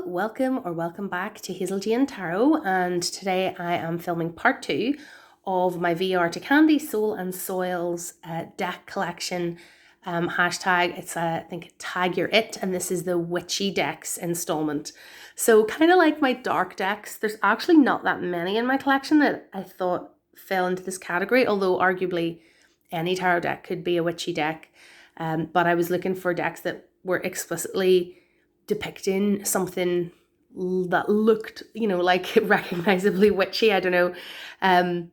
welcome back to Hazel Jane Tarot, and today I am filming part 2 of my VR to Candy Soul and Soils deck collection. Hashtag, it's I think tag your it, and this is the Witchy decks installment. So kind of like my dark decks, there's actually not that many in my collection that I thought fell into this category, although arguably any tarot deck could be a witchy deck. But I was looking for decks that were explicitly depicting something that looked, like recognizably witchy. I don't know. I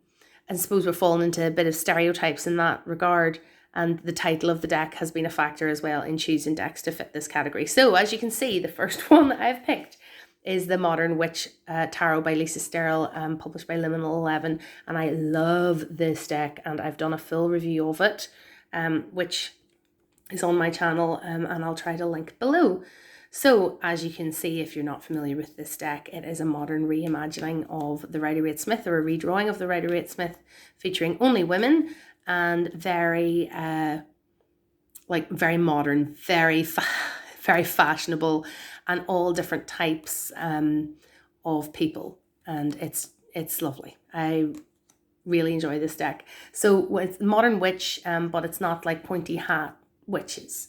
suppose we're falling into a bit of stereotypes in that regard. And the title of the deck has been a factor as well in choosing decks to fit this category. So as you can see, the first one that I've picked is the Modern Witch Tarot by Lisa Sterle, published by Liminal 11. And I love this deck, and I've done a full review of it, which is on my channel, and I'll try to link below. So as you can see, if you're not familiar with this deck, it is a modern reimagining of the Rider-Waite-Smith, or a redrawing of the Rider-Waite-Smith, featuring only women and very very modern, very fashionable, and all different types of people, and it's lovely. I really enjoy this deck. So with Modern Witch, but it's not like pointy hat witches.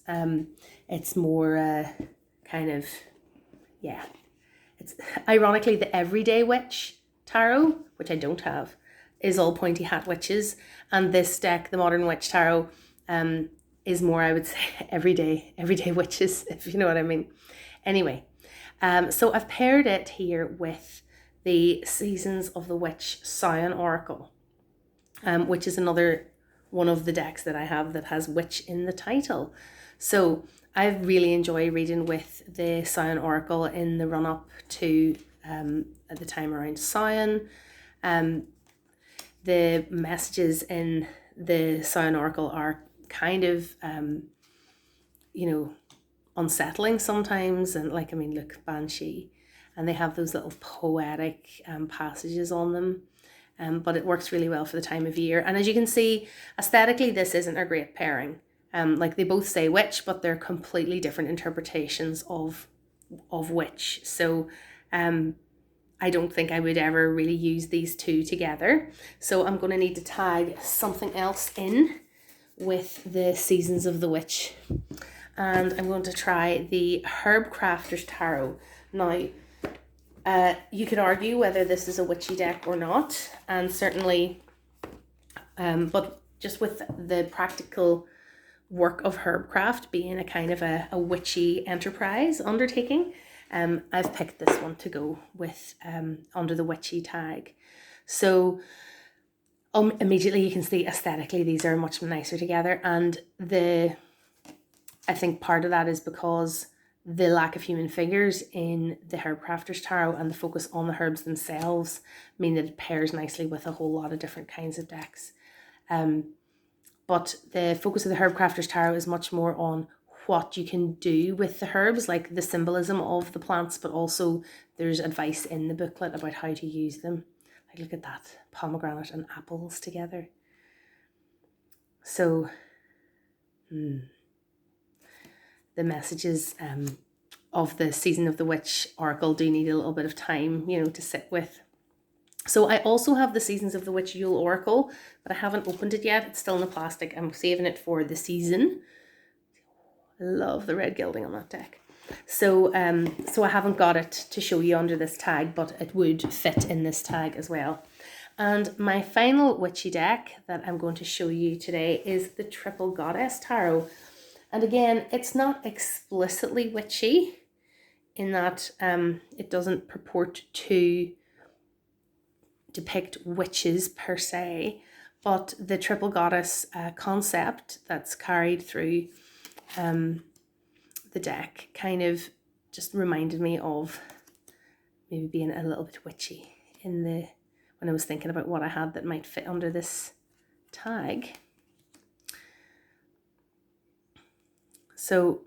It's more it's ironically the Everyday Witch Tarot, which I don't have, is all pointy hat witches, and this deck, the Modern Witch Tarot, is more, I would say, everyday witches, if you know what I mean. Anyway, so I've paired it here with the Seasons of the Witch Scion Oracle, which is another one of the decks that I have that has witch in the title. So I really enjoy reading with the Scion Oracle in the run-up to at the time around Scion. The messages in the Scion Oracle are kind of unsettling sometimes, and look, Banshee, and they have those little poetic passages on them, but it works really well for the time of year. And as you can see, aesthetically, this isn't a great pairing. They both say witch, but they're completely different interpretations of witch. So I don't think I would ever really use these two together. So I'm going to need to tag something else in with the Seasons of the Witch. And I'm going to try the Herb Crafter's Tarot. Now, you could argue whether this is a witchy deck or not, and certainly, but just with the practical work of Herbcraft being a kind of a witchy enterprise undertaking, I've picked this one to go with under the witchy tag. So immediately you can see aesthetically these are much nicer together, and I think part of that is because the lack of human figures in the Herbcrafter's Tarot and the focus on the herbs themselves mean that it pairs nicely with a whole lot of different kinds of decks. But the focus of the Herbcrafter's Tarot is much more on what you can do with the herbs, like the symbolism of the plants, but also there's advice in the booklet about how to use them. Like, look at that, pomegranate and apples together. So, the messages of the Season of the Witch Oracle do need a little bit of time, to sit with. So I also have the Seasons of the Witch Yule Oracle, but I haven't opened it yet. It's still in the plastic. I'm saving it for the season. I love the red gilding on that deck. So so I haven't got it to show you under this tag, but it would fit in this tag as well. And my final witchy deck that I'm going to show you today is the Triple Goddess Tarot. And again, it's not explicitly witchy in that it doesn't purport to depict witches per se, but the Triple Goddess concept that's carried through the deck kind of just reminded me of maybe being a little bit witchy when I was thinking about what I had that might fit under this tag. So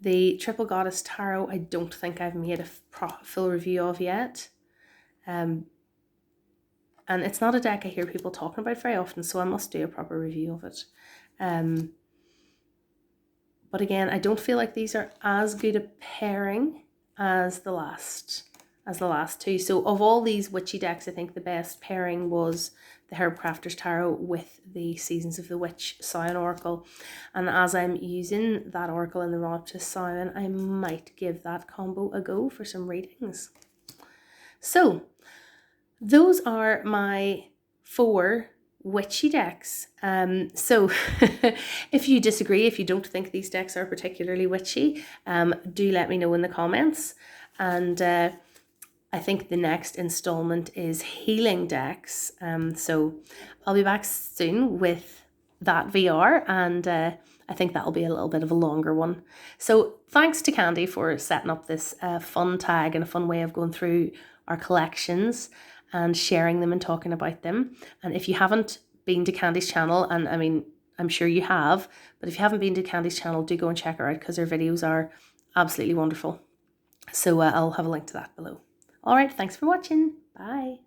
the Triple Goddess Tarot, I don't think I've made a full review of yet. And it's not a deck I hear people talking about very often, so I must do a proper review of it. But again, I don't feel like these are as good a pairing as the last two. So of all these witchy decks, I think the best pairing was the Herb Crafter's Tarot with the Seasons of the Witch Samhain Oracle. And as I'm using that Oracle in the run-up to Samhain, I might give that combo a go for some readings. So those are my 4 witchy decks. So if you disagree, if you don't think these decks are particularly witchy, do let me know in the comments. And I think the next installment is healing decks. So I'll be back soon with that VR, and I think that'll be a little bit of a longer one. So thanks to Candy for setting up this fun tag and a fun way of going through our collections and sharing them and talking about them. And if you haven't been to Candy's channel, and I mean, I'm sure you have, but if you haven't been to Candy's channel, do go and check her out because her videos are absolutely wonderful. So I'll have a link to that below. All right, thanks for watching. Bye.